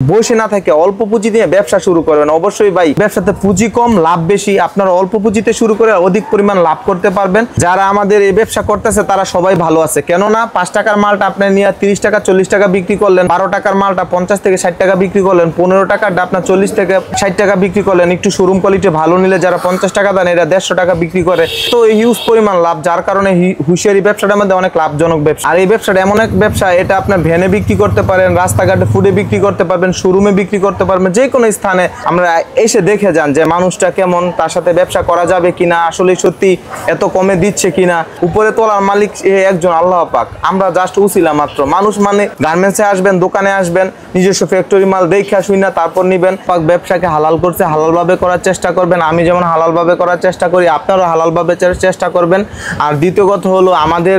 বসে না থাকে অল্প পুঁজি দিয়ে ব্যবসা শুরু করবেন। অবশ্যই ভাই ব্যবসাতে পুঁজি কম লাভ বেশি, আপনারা অল্প পুঁজিতে শুরু করে অধিক পরিমাণ লাভ করতে পারবেন। যারা আমাদের এই ব্যবসা করতেছে তারা সবাই ভালো আছে, কেননা 5 টাকার মালটা আপনি নিয়ে 30 টাকা 40 টাকা বিক্রি করলেন, 12 টাকার মালটা 50 থেকে 60 টাকা বিক্রি করলেন, 15 টাকারটা আপনার 40 থেকে 60 টাকা বিক্রি করলেন। একটু শোরুম কোয়ালিটি ভালো নিলে যারা 50 টাকা দেন এরা 150 টাকা বিক্রি করে, তো হিউজ পরিমাণ লাভ। যার কারণে হুঁশিয়ারি ব্যবসাটার মধ্যে অনেক লাভজনক ব্যবসা। আর এই ব্যবসাটা এমন এক ব্যবসা, এটা আপনার ভ্যানে বিক্রি করতে পারেন, রাস্তাঘাটে ফুডে বিক্রি করতে পারবেন, শোরুমে বিক্রি করতে পারবেন, যে কোনো স্থানে। আমরা এসে দেখে যান যে মানুষটা কেমন, তার সাথে ব্যবসা করা যাবে কিনা, আসলে সত্যি এত কমে দিচ্ছে কিনা। উপরে তোলার মালিক একজন আল্লাহ পাক, আমরা জাস্ট উছিলা মাত্র। মানুষ মানে গার্মেন্টসে আসবেন, দোকানে আসবেন, নিজস্ব ফ্যাক্টরি মাল দেখে শুই না তারপর নিবেন। পাক ব্যবসাকে হালাল করছে, হালালভাবে করার চেষ্টা করবেন। আমি যেমন হালালভাবে করার চেষ্টা করি, আপনারাও হালালভাবে চেষ্টা করবেন। আর দ্বিতীয় কথা হলো, আমাদের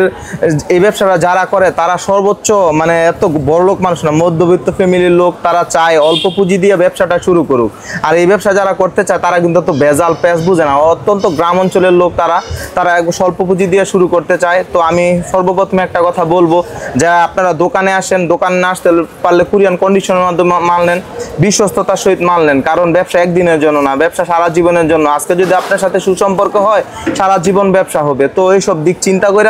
এই ব্যবসাটা যারা করে তারা সর্বোচ্চ মানে এত বড় লোক মানুষ না, মধ্যবিত্ত ফ্যামিলির লোক। তারা চায় অল্প পুঁজি দিয়ে ব্যবসাটা শুরু করুক। আর এই ব্যবসা যারা করতে চায় তারা কিন্তু তো ভেজাল পেঁচ বুঝে না, অত্যন্ত গ্রাম অঞ্চলের লোক, তারা স্বল্প পুঁজি দিয়ে শুরু করতে চায়। তো আমি সর্বপ্রথমে একটা কথা বলবো যে আপনারা দোকানে আসেন, দোকানে না আসতে পারলে কুরিয়ান কন্ডিশনের মাধ্যমে মাল নেন, বিশ্বস্ততার সহিত মাল নেন। কারণ ব্যবসা একদিনের জন্য না, ব্যবসা সারা জীবনের জন্য। আজকে যদি আপনার সাথে সুসম্পর্ক হয়, সারা জীবন ব্যবসা হবে। তো এইসব দিক চিন্তা করে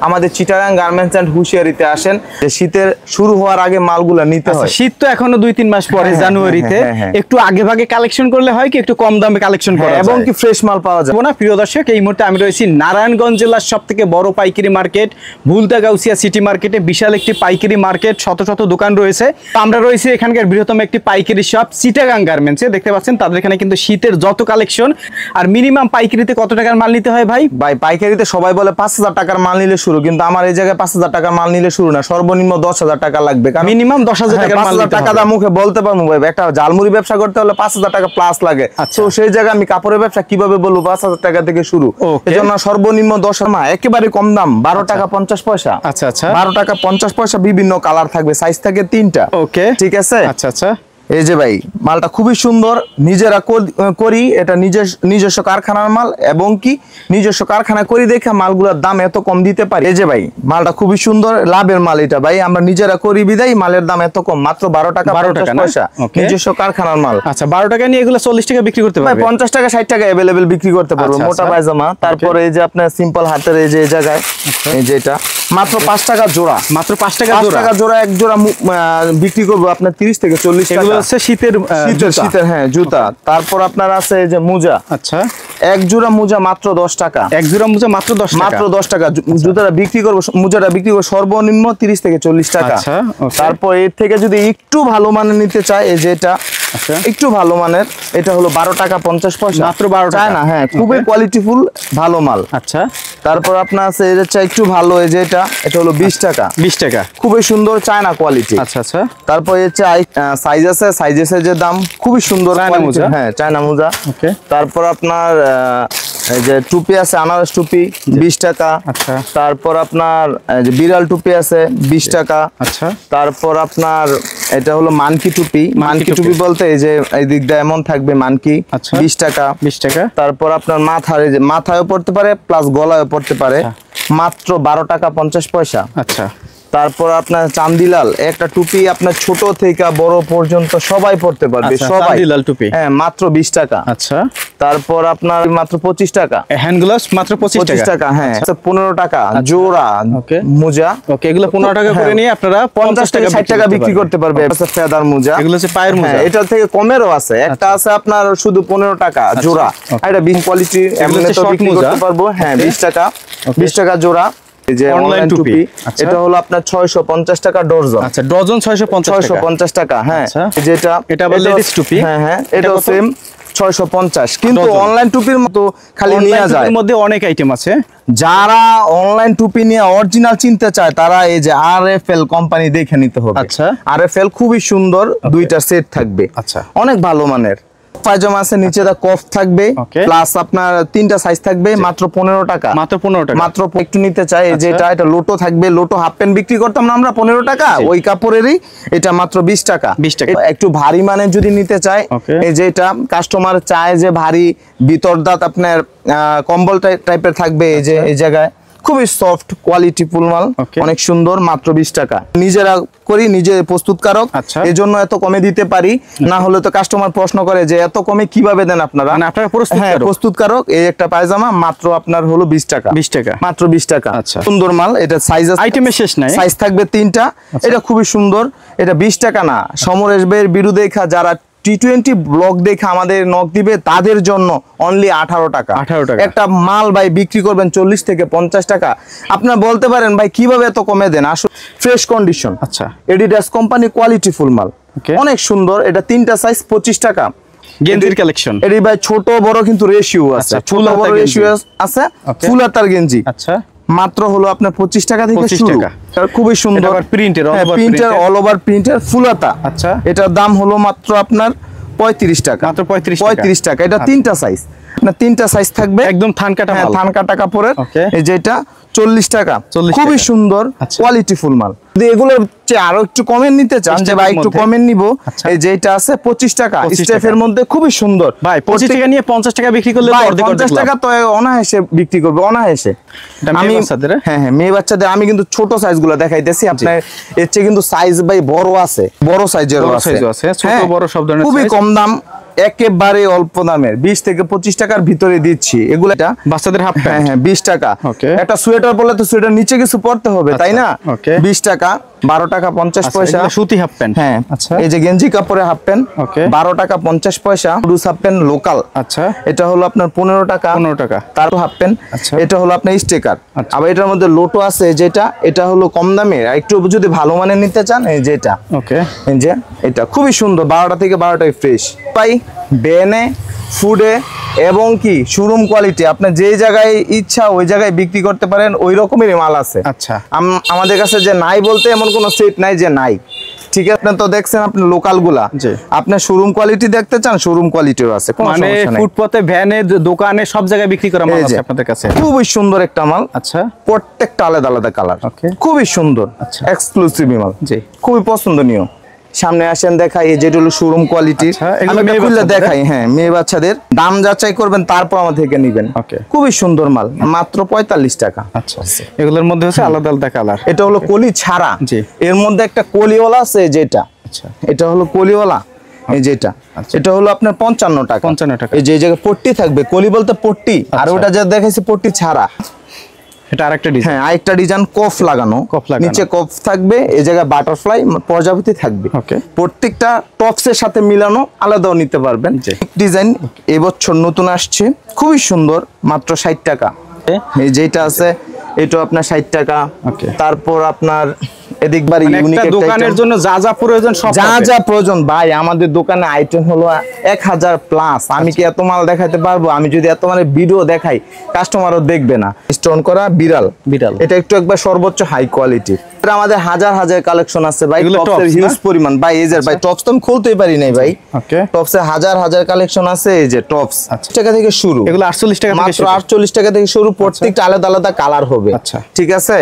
আমাদের চিটাগাং গার্মেন্টস অ্যান্ড হুঁশিয়ারিতে আসেন। শীতের শুরু হওয়ার আগে মালগুলো নিতে হয়। শীত তো এখনো 2-3 মাস পরে, জানুয়ারিতে একটু আগে ভাগে কালেকশন করলে হয় কি একটু কম দামে কালেকশন করা যায় এবং কি ফ্রেশ মাল পাওয়া যায় না। প্রিয় দর্শক, এই মুহূর্তে আমি রয়েছি নারায়ণগঞ্জ জেলার সবথেকে বড় পাইকারি মার্কেট ভুলতা-গাউসিয়া সিটি মার্কেটে। বিশাল একটি পাইকারি মার্কেট, শত শত দোকান রয়েছে। আমরা রয়েছি এখানকার বৃহত্তম একটি পাইকারি শপ চিটাগাং গার্মেন্টসে। দেখতে পাচ্ছেন তাদের এখানে কিন্তু শীতের যত কালেকশন। আর মিনিমাম পাইকারিতে কত টাকার মাল নিতে হয় ভাই? পাইকারিতে সবাই বলে 5000 টাকার মাল নিলে শুরু, কিন্তু আমার এই জায়গায় 5000 টাকার মাল নিলে শুরু না, সর্বনিম্ন 10,000 টাকা লাগবে। মিনিমাম 10,000 টাকার মাল নিতে টাকা দা মুখে বলতে পারবো ভাই, একটা ঝালমুড়ি ব্যবসা করতে হলে 5000 টাকা প্লাস লাগে। তো সেই জায়গায় আমি কাপড়ের ব্যবসা কিভাবে বলবো 5000 টাকা থেকে শুরু? এজন্য সর্বনিম্ন 10,000 মা একেবারে কম দাম 12 টাকা 50 পয়সা। আচ্ছা আচ্ছা, 12 টাকা 50 পয়সা। বিভিন্ন কালার থাকবে, সাইজ থাকে 3টা। ওকে, ঠিক আছে। আচ্ছা আচ্ছা, এই যে ভাই মালটা খুবই সুন্দর, নিজেরা করি, এটা নিজস্ব কারখানার মাল, এবং কি নিজস্ব কারখানা করি দেখে মালগুলোর দাম এত কম দিতে পারি। এই যে ভাই মালটা খুবই সুন্দর, লাভের মাল এটা ভাই, আমরা নিজেরা করি বিদায় মালের দাম এত কম, মাত্র 12 টাকা 50 পয়সা, নিজস্ব কারখানার মাল। আচ্ছা, 12 টাকা নিয়ে এগুলো 40 টাকা বিক্রি করতে পারবে? 50 টাকা 60 টাকা अवेलेबल বিক্রি করতে পারবো। মোটা পায়জামা। তারপরে এই যে আপনার সিম্পল হাতের এই যে জায়গায় এই যে এটা মাত্র 5 টাকা জোড়া, মাত্র 5 টাকা জোড়া, এক জোড়া বিক্রি করবো আপনার 30 থেকে 40 টাকা। শীতের হ্যাঁ জুতা। তারপর আপনার আছে এই যে মোজা। আচ্ছা, এক জোড়া মোজা মাত্র 10 টাকা, এক জোড়া মোজা মাত্র 10 টাকা, মাত্র 10 টাকা। জুতাটা বিক্রি করবো, মোজাটা বিক্রি করবো সর্বনিম্ন 30 থেকে 40 টাকা। তারপর এর থেকে যদি একটু ভালো মানের নিতে চাই, এই যে এটা একটু ভালো মানের, এটা হলো 12 টাকা 50 পয়সা, মাত্র 12 টাকা না। হ্যাঁ, খুবই কোয়ালিটিফুল ভালো মাল। আচ্ছা, তারপর আপনার আছে এই যে একটু ভালো, এই যে এটা হলো 20 টাকা, 20 টাকা, খুবই সুন্দর চায়না কোয়ালিটি। আচ্ছা আচ্ছা। তারপর সাইজ আছে, সাইজের যে দাম খুবই সুন্দর, হ্যাঁ চায়না মোজা। ওকে। তারপর আপনার এই যে টুপি আছে, আনারস টুপি 20 টাকা। আচ্ছা। তারপর আপনার যে বিড়াল টুপি আছে 20 টাকা। আচ্ছা। তারপর আপনার এটা হলো মানকি টুপি। মানকি টুপি বলতে এই যে এই দিক দিয়ে এমন থাকবে মানকি, 20 টাকা। 20 টাকা। তারপর আপনার মাথায়ও পড়তে পারে প্লাস গলায়ও পড়তে পারে, মাত্র 12 টাকা 50 পয়সা। আচ্ছা। তারপর আপনার চান্দিলাল একটা টুপি, আপনার ছোট থেকে বড় পর্যন্ত সবাই পড়তে পারবে, সবাই চান্দিলাল টুপি, হ্যাঁ মাত্র 20 টাকা। আচ্ছা। তারপর আপনার মাত্র 25 টাকা হ্যান্ড গ্লাভস, মাত্র 25 টাকা। হ্যাঁ, 15 টাকা জোড়া মোজা। ওকে, এগুলো 15 টাকা করে নিয়ে আপনারা 50 টাকা 60 টাকা বিক্রি করতে পারবে। এটা ফেদার মোজা, এগুলো হচ্ছে পায়ের মোজা। এটা থেকে কমেরও আছে, একটা আছে আপনার শুধু 15 টাকা জোড়া, এটা বিং কোয়ালিটি, এমনি তো বিক্রি করতে পারবো। হ্যাঁ, 20 টাকা, 20 টাকা জোড়া। এই যে অনলাইন টুপি, এটা হলো আপনার 650 টাকা ডজন। আচ্ছা, ডজন 650 টাকা। হ্যাঁ, যেটা এটা আবার লেডিস টুপি। হ্যাঁ হ্যাঁ, এটাও সেম 650। কিন্তু অনলাইন টুপির মতো খালি নিয়ে যায়, এর মধ্যে অনেক আইটেম আছে। যারা অনলাইন টুপি নিয়ে অরিজিনাল চিনতে চায় তারা এই যে RFL কোম্পানি দেখে নিতে হবে। আচ্ছা, RFL খুবই সুন্দর, দুইটা সেট থাকবে। আচ্ছা, অনেক ভালো মানের পায়জামা আছে, নিচে দা কফ থাকবে, প্লাস আপনার 3টা সাইজ থাকবে, মাত্র 15 টাকা, মাত্র 15 টাকা। মাত্র একটু নিতে চাই, যে এটা লোটো থাকবে, লোটো হাফ প্যান্ট বিক্রি করতাম না আমরা 15 টাকা, ওই কাপড়েরই এটা মাত্র 20 টাকা। 20 টাকা। একটু ভারী মানে যদি নিতে চাই, এই যে এটা কাস্টমার চায় যে ভারী, ভিতর দাঁত আপনার কম্বল টাইপের থাকবে, এই যে এই জায়গায় খুবই সফট কোয়ালিটি ফুল মাল, অনেক সুন্দর, মাত্র 20 টাকা। নিজেরা করি, নিজে প্রস্তুতকারক, আচ্ছা। এই জন্য এত কমে দিতে পারি, না হলে তো কাস্টমার প্রশ্ন করে যে এত কমে কিভাবে দেন আপনারা। মানে আপনারা হ্যাঁ, প্রস্তুতকারক। এই একটা পায়জামা মাত্র আপনার হলো 20 টাকা, 20 টাকা, মাত্র 20 টাকা। আচ্ছা, সুন্দর মাল, এটা সাইজ আইটেমের শেষ নাই, সাইজ থাকবে 3টা। এটা খুবই সুন্দর, এটা 20 টাকা না। সমরেশ ভাইয়ের ভিডিও দেখা যারা T20 ব্লগ দেখে আমাদের নক দিবে তাদের জন্য অনলি 18 টাকা। 18 টাকা একটা মাল ভাই বিক্রি করবেন 40 থেকে 50 টাকা। আপনারা বলতে পারেন ভাই কিভাবে এত কমে দেন, আসলে ফ্রেশ কন্ডিশন। আচ্ছা, এডিডাস কোম্পানি কোয়ালিটি ফুল মাল, অনেক সুন্দর। এটা 3টা সাইজ 25 টাকা। গেঞ্জির কালেকশন, এটি ভাই ছোট বড় কিন্তু রেশিও আছে, ছোট বড় রেশিও আছে। ফুল হাতার গেঞ্জি, আচ্ছা, মাত্র হলো আপনার 25 টাকা থেকে শুরু। খুবই সুন্দর প্রিন্টের, প্রিন্টার অল ওভার প্রিন্টার ফুল হাতা। আচ্ছা, এটার দাম হলো মাত্র আপনার 35 টাকা, মাত্র 35 টাকা। এটা 3টা সাইজ, না 3টা সাইজ থাকবে, একদম থান কাটা মাল, থান কাটা কাপড়ের। এই যেটা 40 টাকা, 40 খুবই টাকা। সুন্দর কোয়ালিটি ফুল মাল। যদি এগুলোর চেয়ে আরো একটু কমেন্ট নিতে চান যে ভাই একটু কমেন্ট নিব, এই যেটা আছে 25 টাকা, স্টেফের মধ্যে খুবই সুন্দর। ভাই 25 টাকা নিয়ে 50 টাকা বিক্রি করলে তো অর্ধেক 50 টাকা তো অনায়াসে বিক্রি করবে, অনায়াসে। আমি হ্যাঁ হ্যাঁ মেয়ে বাচ্চাদের আমি কিন্তু ছোট সাইজগুলো দেখাইতেছি আপনার। এর চেয়ে কিন্তু সাইজ ভাই বড় আছে, বড় সাইজেরও আছে, ছোট বড় সব ধরনের, খুবই কম দাম, একেবারে অল্প দামের 20 থেকে 25 টাকার ভিতরে দিচ্ছি এগুলো। এটা বাচ্চাদের হাফ প্যান্ট, হ্যাঁ হ্যাঁ 20 টাকা। একটা সোয়েটার পরলে তো সোয়েটার নিচে কিছু পরতে হবে, তাই না? 20 টাকা, 12 টাকা 50 পয়সা সুতি হাফ প্যান্ট। হ্যাঁ, আচ্ছা, এই যে গেঞ্জি কাপড়ের হাফ প্যান্ট 12 টাকা 50 পয়সা। লুজ হাফ প্যান্ট লোকাল, আচ্ছা, এটা হলো আপনার 15 টাকা, 15 টাকা। তার হাফ প্যান্ট, এটা হলো আপনার স্টিকার। আবার এটার মধ্যে লোটো আছে, যেটা এটা হলো কম দামের, একটু যদি ভালো মানের নিতে চান এই যে এটা, ওকে, এই যে এটা খুবই সুন্দর, 12টা থেকে 12টায় ফ্রেশ পাই। বেনে ফুডে এবং কি শোরুম কোয়ালিটি, আপনি যে জায়গায় ইচ্ছা ওই জায়গায় বিক্রি করতে পারেন, ওই রকমেরই মাল আছে। আচ্ছা, আমাদের কাছে যে নাই বলতে এমন কোনো সেট নাই যে নাই, ঠিক আছে? আপনি তো দেখছেন আপনি লোকাল গুলা, আপনি শোরুম কোয়ালিটি দেখতে চান, শোরুম কোয়ালিটিও আছে, কোনো সমস্যা নাই। ফুটপাতে, ভ্যানে, দোকানে সব জায়গায় বিক্রি করা মাল আছে আপনাদের কাছে। খুবই সুন্দর একটা মাল। আচ্ছা, প্রত্যেকটা আলাদা আলাদা কালার, খুবই সুন্দর, এক্সক্লুসিভ মাল, খুবই পছন্দনীয়। সামনে আসেন দেখাই, এই যেটা হলো শোরুম কোয়ালিটি, আমি খুলে দেখাই। হ্যাঁ, মেয়ে বাচ্চাদের দাম যাচাই করবেন, তারপর আমার থেকে নিবেন। খুবই সুন্দর মাল, মাত্র 45 টাকা। আচ্ছা, এগুলোর মধ্যে হচ্ছে আলাদা আলাদা কালার। এটা হলো কলি ছাড়া, এর মধ্যে একটা কলিওয়ালা আছে যেটা, আচ্ছা, এটা হলো কলিওয়ালা, এই যেটা, এটা হলো আপনার 55 টাকা। 55 টাকা। এই যে জায়গায় পট্টি থাকবে, কলি বলতে পট্টি, আর ওটা যা দেখাইছে পট্টি ছাড়া। এটা আরেকটা ডিজাইন, হ্যাঁ আরেকটা ডিজাইন, কফ লাগানো, নিচে কফ থাকবে, এই জায়গায় বাটারফ্লাই প্রজাপতি থাকবে। প্রত্যেকটা টপসের সাথে মিলানো, আলাদাও নিতে পারবেন। ডিজাইন এবছর নতুন আসছে, খুবই সুন্দর, মাত্র 60 টাকা। এই যেটা আছে এটা আপনার 60 টাকা। তারপর আপনার এদিক বাড়ি ইউনিক একটা দোকানের জন্য যা যা প্রয়োজন, সব যা যা প্রয়োজন ভাই আমাদের দোকানে আইটেম হলো 1000 প্লাস। আমি কি এত মাল দেখাতে পারবো? আমি যদি এত মানে ভিডিও দেখাই কাস্টমারও দেখবে না। স্টোন করা বিড়াল, এটা একটু একবার সর্বোচ্চ হাই কোয়ালিটি। আমাদের হাজার হাজার কালেকশন আছে ভাই, টপসের হিউজ পরিমাণ ভাই। এই যে ভাই টপস তো আমি খুলতেই পারি নাই ভাই, টপসের হাজার হাজার কালেকশন আছে। এই যে টপস টাকা থেকে শুরু, এগুলো 48 টাকা, মাত্র 48 টাকা থেকে শুরু। প্রত্যেকটা আলাদা আলাদা কালার হবে, ঠিক আছে?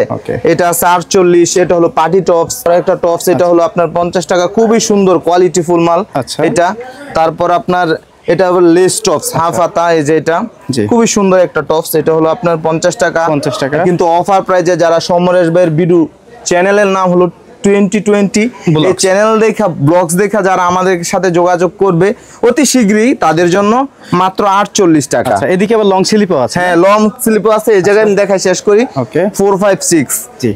এটা আছে 48, এটা হলো পার্টি টপস। একটা টপস এটা হলো আপনার 50 টাকা, খুবই সুন্দর কোয়ালিটি ফুল মাল এটা। তারপর আপনার এটা হলো লেস টপস, হাফ হাতা, এই যে এটা খুবই সুন্দর একটা টপস, এটা হলো আপনার 50 টাকা। 50 টাকা কিন্তু অফার প্রাইজে। যারা সমরেশ ভাইয়ের ভিডিও চ্যানেলের নাম হলো 2020, এই চ্যানেল দেখা, ব্লগস দেখা যারা আমাদের সাথে যোগাযোগ করবে অতি শীঘ্রই, তাদের জন্য মাত্র 48 টাকা। এদিকে আবার লং স্লিপও আছে, হ্যাঁ লং স্লিপও আছে। এই জায়গায় আমি দেখাই শেষ করি। 456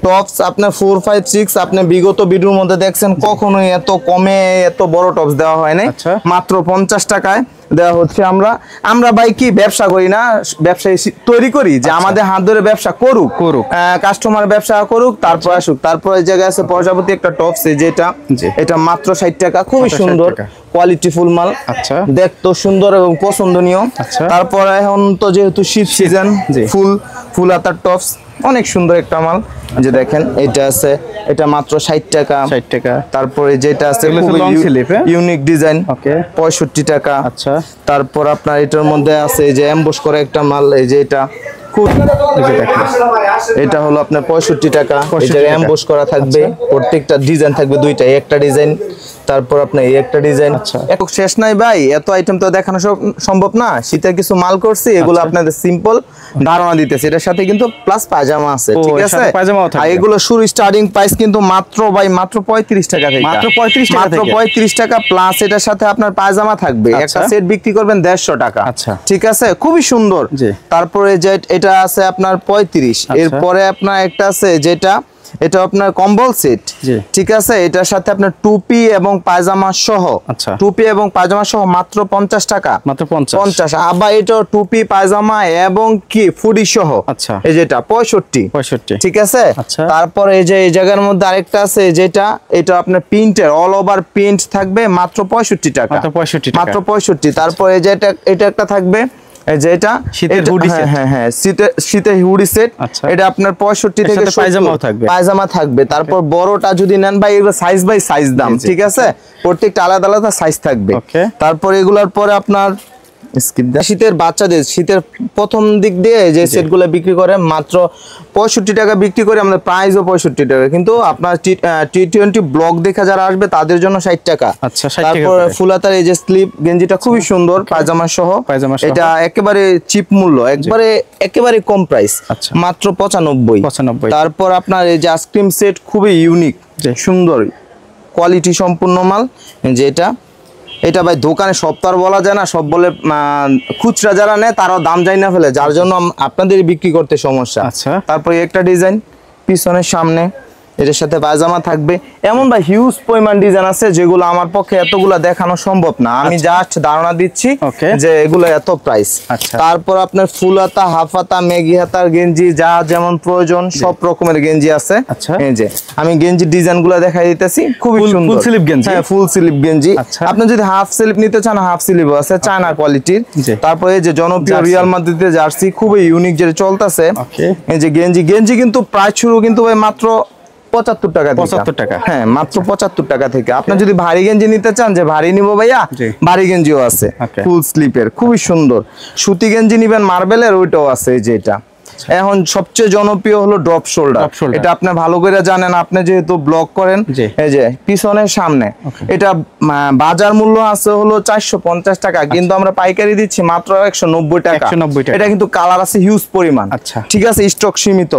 টপস আপনার 456 আপনি বিগত ভিডিওর মধ্যে দেখছেন, কখনোই এত কমে এত বড় টপস দেওয়া হয় নাই, মাত্র 50 টাকায় দেওয়া হচ্ছে। আমরা ভাই কি ব্যবসা করি না, ব্যবসায়ী তৈরি করি যে আমাদের হাত ধরে ব্যবসা করুক, কাস্টমার ব্যবসা করুক, তারপর আসুক। তারপর এই জায়গায় আছে প্রজাপতি একটা টপস, যেটা এটা মাত্র 60 টাকা, খুবই সুন্দর কোয়ালিটি ফুল মাল। আচ্ছা, দেখতো সুন্দর এবং পছন্দনীয়। তারপর এখন তো যেহেতু শীত সিজন, ফুল হাতার টপস, অনেক সুন্দর একটা মাল। যে দেখেন এটা আছে, এটা মাত্র 60 টাকা। 60 টাকা। তারপরে যেটা আছে ইউনিক ডিজাইন, 65 টাকা। আচ্ছা, তারপর আপনার এটার মধ্যে আছে যে এমবস করা একটা মাল, এই যে এটা এটা হলো আপনার 65 টাকা। এই যে এমবস করা থাকবে, প্রত্যেকটা ডিজাইন থাকবে দুইটা, একটা ডিজাইন তারপর আপনার এই একটা ডিজাইন। এত শেষ নাই ভাই, এত আইটেম তো দেখানো সম্ভব না। শীতের কিছু মাল করছি, এগুলো আপনাদের সিম্পল ধারণা দিতেছি। এটার সাথে কিন্তু প্লাস পায়জামা আছে, ঠিক আছে? আর এগুলো শুরু স্টার্টিং প্রাইস কিন্তু মাত্র ভাই মাত্র 35 টাকা থেকে, মাত্র 35 টাকা, মাত্র 35 টাকা প্লাস এটার সাথে আপনার পায়জামা থাকবে। একটা সেট বিক্রি করবেন 150 টাকা, ঠিক আছে? খুবই সুন্দর। তারপরে যে এটা আছে আপনার 35। এরপরে আপনার একটা আছে যেটা এটা আপনার কম্বল সেট, ঠিক আছে? এটার সাথে আপনার টুপি এবং পায়জামা সহ, টুপি এবং পায়জামা সহ মাত্র 50 টাকা, মাত্র 50। আবার এটা টুপি পায়জামা এবং কি ফুডি সহ, এই যেটা 65, ঠিক আছে? তারপর এই যে এই জায়গার মধ্যে আরেকটা আছে যেটা এটা আপনার প্রিন্টের অল ওভার প্রিন্ট থাকবে মাত্র 65 টাকা, মাত্র 65। তারপর এই যে এটা একটা থাকবে যেটা শীতের হুডি সেট, হ্যাঁ শীতের হুডি সেট। এটা আপনার 65 থেকে পায়জামা থাকবে। তারপর বড়টা যদি নেন ভাই, এগুলো সাইজ বাই সাইজ দাম, ঠিক আছে? প্রত্যেকটা আলাদা আলাদা সাইজ থাকবে। তারপর এগুলোর পরে আপনার শীতের বাচ্চাদের শীতের প্রথম দিক দিয়ে যে সেটগুলো বিক্রি করে মাত্র 65 টাকা বিক্রি করে, আমাদের প্রাইসও 65 টাকা। কিন্তু আপনার T20 ব্লক দেখে যারা আসবে তাদের জন্য 60 টাকা। তারপর ফুলাতার এই যে স্লিপ গেঞ্জিটা খুবই সুন্দর, পায়জামা সহ। এটা একেবারে চিপ মূল্য, একেবারে কম প্রাইস, মাত্র 95। তারপর আপনার এই যে আইসক্রিম সেট খুবই ইউনিক, সুন্দর কোয়ালিটি সম্পূর্ণ মাল। যেটা এটা ভাই দোকানে সব তো আর বলা যায় না, সব বলে খুচরা যারা নেয় তারাও দাম যায় না ফেলে, যার জন্য আপনাদের বিক্রি করতে সমস্যা। তারপরে একটা ডিজাইন পিছনের সামনে, এটার সাথে পায়জামা থাকবে। এমন ভাই হিউজ পরিমাণ ডিজাইন আছে যেগুলো আমার পক্ষে এতগুলা দেখানো সম্ভব না, আমি জাস্ট ধারণা দিচ্ছি যে এগুলো এত প্রাইস। তারপর আপনার ফুল হাতা, হাফ হাতা, মেগি হাতার গেঞ্জি যা যেমন প্রয়োজন সব রকমের গেঞ্জি আছে। এই যে আমি গেঞ্জি ডিজাইন গুলো দেখাই দিতেছি, খুবই সুন্দর ফুল স্লিভ গেঞ্জি। হ্যাঁ ফুল স্লিভ গেঞ্জি। আপনি যদি হাফ স্লিভ নিতে চান হাফ স্লিভও আছে, চায়না কোয়ালিটির। তারপর এই যে জনপ্রিয় রিয়াল মাদ্রিদের জার্সি খুবই ইউনিক যেটা চলতেছে, এই যে গেঞ্জি কিন্তু প্রাইস শুরু কিন্তু ভাই মাত্র 75 টাকা, 75 টাকা। হ্যাঁ মাত্র 75 টাকা থেকে। আপনি যদি ভারী গেঞ্জি নিতে চান যে ভারী নিবো ভাইয়া, ভারী গেঞ্জিও আছে ফুল স্লিপের, খুবই সুন্দর। সুতি গেঞ্জি নিবেন মার্বেলের, ওইটাও আছে। এই যে এটা এখন সবচেয়ে জনপ্রিয় হলো ড্রপ শোল্ডার। এটা আপনি ভালো করে জানেন, আপনি যেহেতু ব্লগ করেন। এই যে পিছনের সামনে এটা বাজার মূল্য আছে হলো 450 টাকা, কিন্তু আমরা পাইকারি দিচ্ছি মাত্র 190 টাকা। এটা কিন্তু কালার আছে হিউজ পরিমাণ, ঠিক আছে? স্টক সীমিত।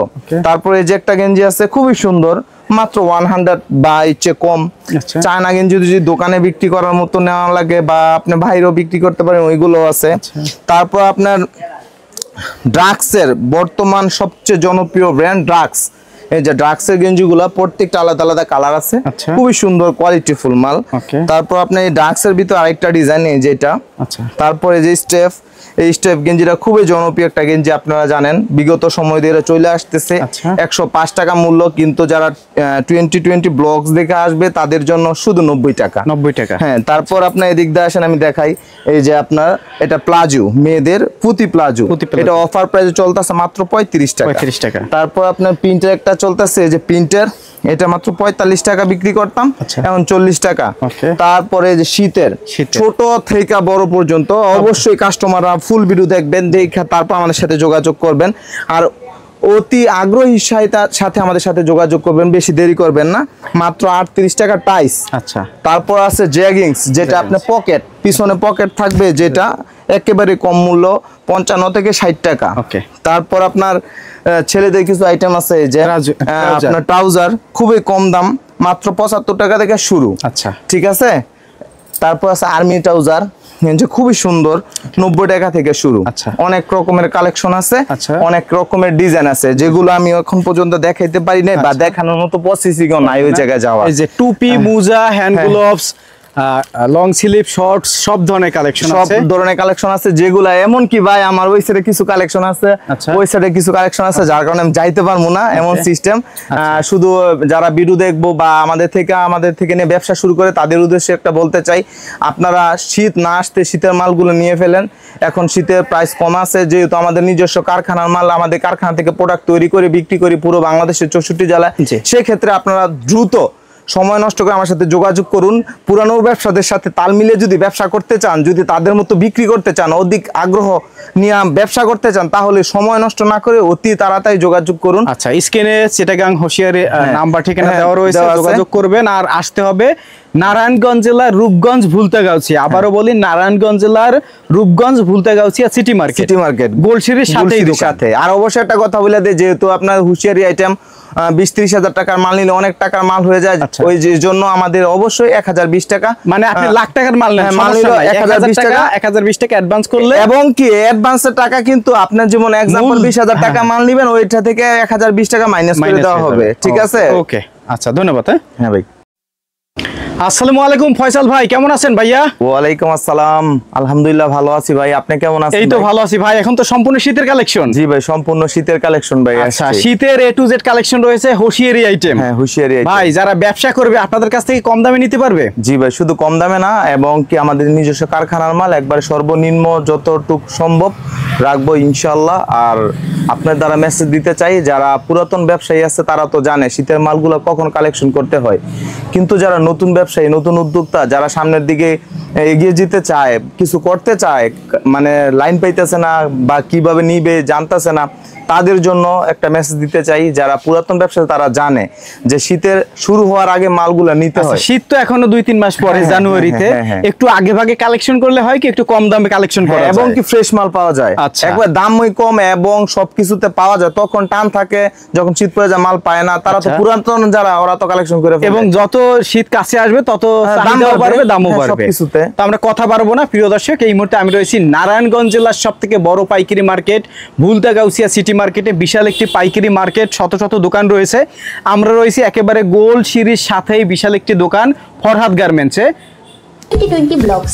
তারপরে এই যে একটা গেঞ্জি আছে খুবই সুন্দর, মাত্র 100 বা ইচ্ছে কম। চায়না গেঞ্জি যদি দোকানে বিক্রি করার মতো নেওয়া লাগে বা আপনি বাইরেও বিক্রি করতে পারেন, ওইগুলো আছে। তারপর আপনার ড্রাক্সের বর্তমান সবচেয়ে জনপ্রিয় ব্র্যান্ড ড্রাক্স। এই যে ড্রাক্সের গেঞ্জিগুলো প্রত্যেকটা আলাদা আলাদা কালার আছে, খুবই সুন্দর কোয়ালিটি ফুল মাল। তারপর আপনি এই ড্রাক্সের ভিতর আরেকটা ডিজাইন, এই যেটা। তারপরে যে স্টেপ, এই স্টেপ গেঞ্জিটা খুবই জনপ্রিয় একটা গেঞ্জি, আপনারা জানেন বিগত সময় ধরে চলে আসতেছে। 105 টাকা মূল্য, কিন্তু যারা 2020 ব্লগস দেখে আসবে তাদের জন্য শুধু 90 টাকা। হ্যাঁ তারপর আপনার এদিক দিয়ে আসেন, আমি দেখাই। এই যে আপনার এটা প্লাজো, মেয়েদের পুঁতি প্লাজো, এটা অফার প্রাইসে চলতেছে মাত্র 35 টাকা। তারপর আপনার প্রিন্টের একটা চলতেছে, এই যে প্রিন্টের, এটা মাত্র 45 টাকা বিক্রি করতাম, এখন 40 টাকা। তারপরে যে শীতের ছোট থেকে বড় পর্যন্ত অবশ্যই কাস্টমাররা ফুল ভিডিও দেখবেন, দেখে তারপর আমাদের সাথে যোগাযোগ করবেন। আর অতি আগ্রহী সাথে আমাদের সাথে যোগাযোগ করবেন, বেশি দেরি করবেন না। মাত্র 38 টাকা টাইস। তারপর আছে জ্যাগিংস, যেটা আপনার পকেট, পিছনে পকেট থাকবে, যেটা একেবারে কম মূল্য 55 থেকে 60 টাকা। তারপর আপনার ছেলেদের কিছু আইটেম আছে, যে আপনার ট্রাউজার খুবই কম দাম, মাত্র 75 টাকা থেকে শুরু, ঠিক আছে? তারপর আছে আর্মি ট্রাউজার, খুবই সুন্দর, 90 টাকা থেকে শুরু। অনেক রকমের কালেকশন আছে, অনেক রকমের ডিজাইন আছে, যেগুলো আমি এখন পর্যন্ত দেখাইতে পারি নাই বা দেখানোর মতো প্রসেসিংও নাই ওই জায়গায় যাওয়া। এই যে টুপি, মোজা, hand gloves, long sleeve, shorts, সব ধরনের কালেকশন আছে, যেগুলা এমন কি ভাই আমার ওই সাইডে কিছু কালেকশন আছে, ওই সাইডে কিছু কালেকশন আছে, যার কারণে আমি যাইতে পারবো না, এমন সিস্টেম। শুধু যারা ভিডিও দেখবো বা আমাদের থেকে নিয়ে ব্যবসা শুরু করে তাদের উদ্দেশ্যে একটা বলতে চাই, আপনারা শীত না আসতে শীতের মালগুলো নিয়ে ফেলেন। এখন শীতের প্রাইস কম আছে, যেহেতু আমাদের নিজস্ব কারখানার মাল, আমাদের কারখানা থেকে প্রোডাক্ট তৈরি করে বিক্রি করি পুরো বাংলাদেশের 64 জেলায়। সেক্ষেত্রে আপনারা দ্রুত সময় নষ্ট করে আমার সাথে যোগাযোগ করুন। পুরানো ব্যবসাদের সাথে তাল মিলিয়ে যদি ব্যবসা করতে চান, যদি তাদের মতো বিক্রি করতে চান, অধিক আগ্রহ নিয়ে ব্যবসা করতে চান, তাহলে সময় নষ্ট না করে অতি তাড়াতাড়ি যোগাযোগ করুন। আচ্ছা, স্ক্রিনে চিটাগাং হোশিয়ারি নাম্বার ঠিকানা দেওয়া রয়েছে, যোগাযোগ করবেন। আর আসতে হবে নারায়ণগঞ্জ জেলার রূপগঞ্জ ভুলতাগাউছিয়া। আবারও বলি, নারায়ণগঞ্জ জেলার রূপগঞ্জ ভুলতাগাউছিয়া সিটি মার্কেট গোলশিরির সাথে। আর অবশ্যই একটা কথা বলে দেয়, যেহেতু আপনার হুঁশিয়ারি আইটেম 20-30 হাজার টাকার মাল নিলে অনেক টাকার মাল হয়ে যায়, ওই জন্য আমাদের অবশ্যই 1020 টাকা, মানে আপনি লাখ টাকার মাল নেন, মাল নিলে 1020 টাকা 1020 টাকা অ্যাডভান্স করলে, এবং কি অ্যাডভান্সের টাকা কিন্তু আপনার যেমন এক্সাম্পল 20,000 টাকা মাল নেবেন, ওইটা থেকে 1020 টাকা মাইনাস করে দেওয়া হবে। ঠিক আছে, ওকে। আচ্ছা, ধন্যবাদ। হ্যাঁ ভাই। আসসালামু আলাইকুম ফয়সাল ভাই, কেমন আছেন ভাইয়া? ওয়ালাইকুম আসসালাম, আলহামদুলিল্লাহ ভালো আছি ভাই, আপনি কেমন আছেন? এই তো ভালো আছি ভাই। এখন তো সম্পূর্ণ শীতের কালেকশন। জি ভাই, সম্পূর্ণ শীতের কালেকশন ভাই। আচ্ছা, শীতের A to Z কালেকশন রয়েছে, হোশিয়ারি আইটেম। হ্যাঁ, হোশিয়ারি আইটেম ভাই, যারা ব্যবসা করবে আপনাদের কাছ থেকে কম দামে নিতে পারবে? জি ভাই, শুধু কম দামে না, এবং কি আমাদের নিজস্ব কারখানার মাল একবার সর্বনিম্ন যতটুকু সম্ভব রাখবো ইনশাআল্লাহ। আর আপনার দ্বারা মেসেজ দিতে চাই, যারা পুরাতন ব্যবসায়ী আছে তারা তো জানে শীতের মালগুলো কখন কালেকশন করতে হয়, কিন্তু যারা নতুন ব্যবসায়ী, নতুন উদ্যোক্তা, যারা সামনের দিকে এগিয়ে যেতে চায়, কিছু করতে চায়, মানে লাইন পাইতেছে না বা কিভাবে নিবে জানতেছে না, তাদের জন্য একটা মেসেজ দিতে চাই। যারা পুরাতন ব্যবসা তারা জানে যে শীতের শুরু হওয়ার আগে মালগুলা নিতে হয়। শীত তো এখনো 2-3 মাস পরে, জানুয়ারিতে একটু আগে ভাগে কালেকশন করলে হয় কি একটু কম দামে কালেকশন করা যায়, এবং কি ফ্রেশ মাল পাওয়া যায়। একবার দামই কম এবং সবকিছুতে পাওয়া যায়, তখন টান থাকে, যখন শীত পড়ে যায় মাল পায় না, তারা তো পুরাতন যারা, ওরা তো কালেকশন করে ফেলে। এবং যত শীত কাছে আসবে তত দামও বাড়বে, দামও বাড়বে সবকিছুতে। তো আমরা কথা বাড়বো না, প্রিয় দর্শক। এই মুহূর্তে আমি রয়েছি নারায়ণগঞ্জ জেলার সবথেকে বড় পাইকারি মার্কেট ভুলতাগাউছিয়া সিটি মার্কেটে। বিশাল একটি পাইকারি মার্কেট, শত শত দোকান রয়েছে। আমরা রয়েছি একেবারে গোল সিঁড়ির সাথেই বিশাল একটি দোকান, ফরহাদ গার্মেন্টসে। 2020 ব্লগস।